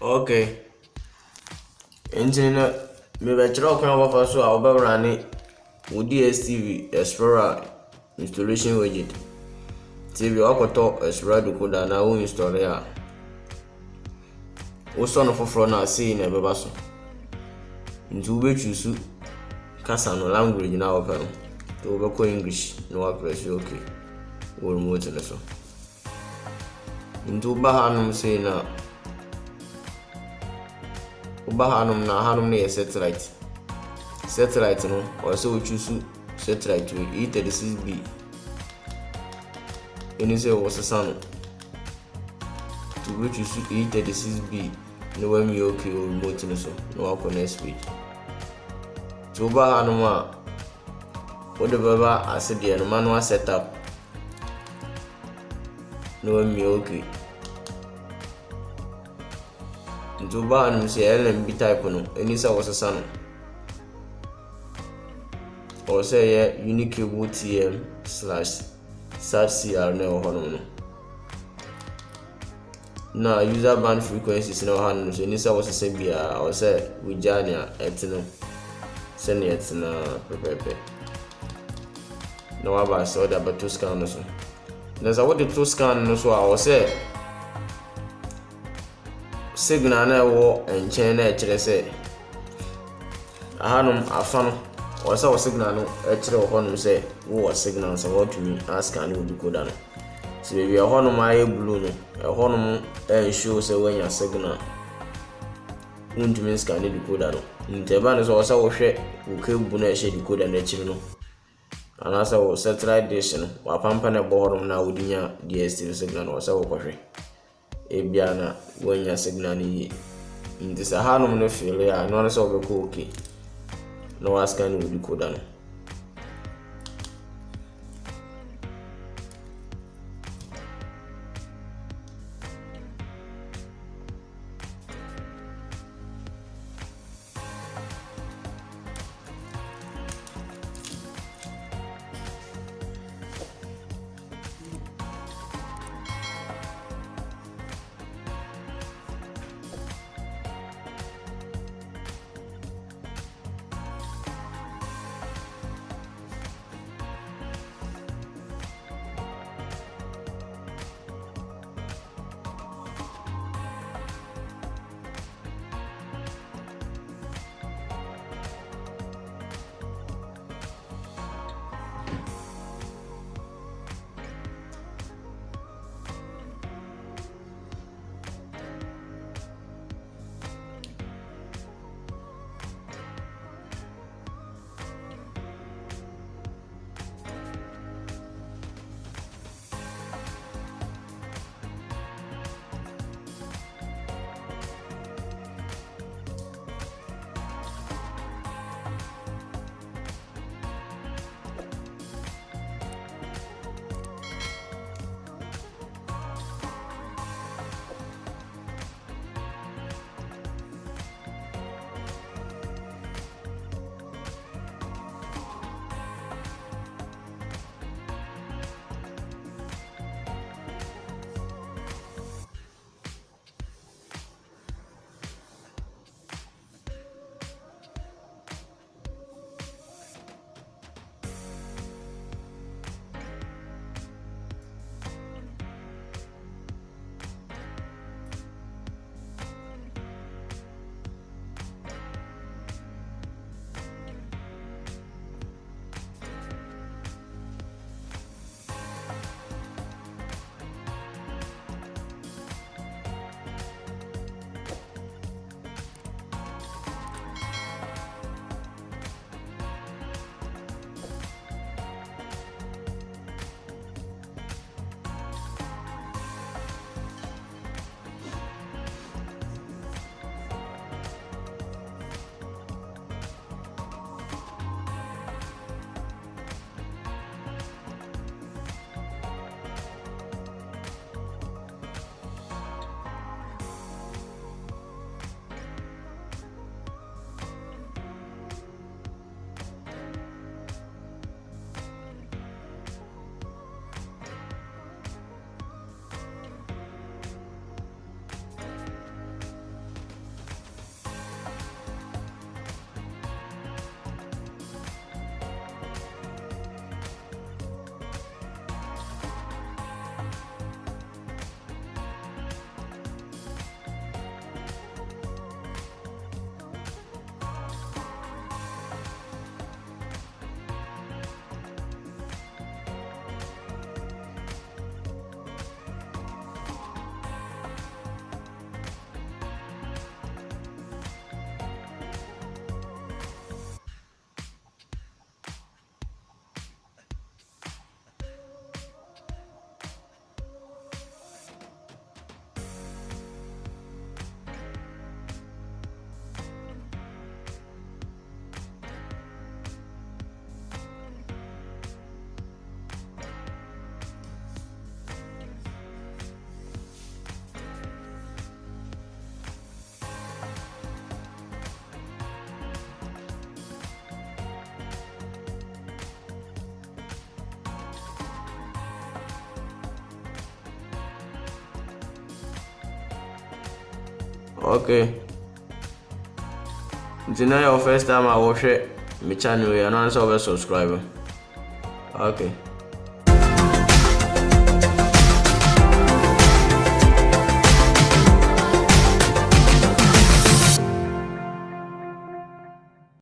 Okay. Internet me better can offer so I'll be running with dstv installation-wizard. TV okoto Explora Decoder na wo install ya. Wo so no foforo na see na beba so. Nti wo be choose kasa no language na wo pe no. To wo be ko English no wa press okay. Wo remote na so. Nti wo ba hanum say na Ubahanum na hanum na satellite. Satellite no also we choose satellite to E36B. Any say was a sun to we choose E36B. No when me okay or remote so no connect speed. To Ubahanum whatever I said the manual setup. No when me okay. Into Banum say LMB type no, any sa was a son. Or say unique cable TM/SAT-CR no hono. Now user band frequencies no hono, so any sa was a sebia or say we jania etino. Send it na pepepe. No about so that but to scan no so. There's a what the to scan no so I was say signal na wo enchen na ekire se ahanum afano o se wo signal no ekire wo honum se wo signal so what me ask and we decoder no se be honum aye blue no honum show se when signal undumi scan the decoder no nteba no so wo se wo hwe wo kebu na ehye decoder na ekire no anasa wo satellite dish no wa pampa na bo honum na wodinya dstv signal no se wo kohwe ebiana wanya signal ni ndi sa hanum no feel ya no so be ko okay no ask any we decoder no. Okay. Nti na your first time I watch it, me channel you and also subscribe. Okay.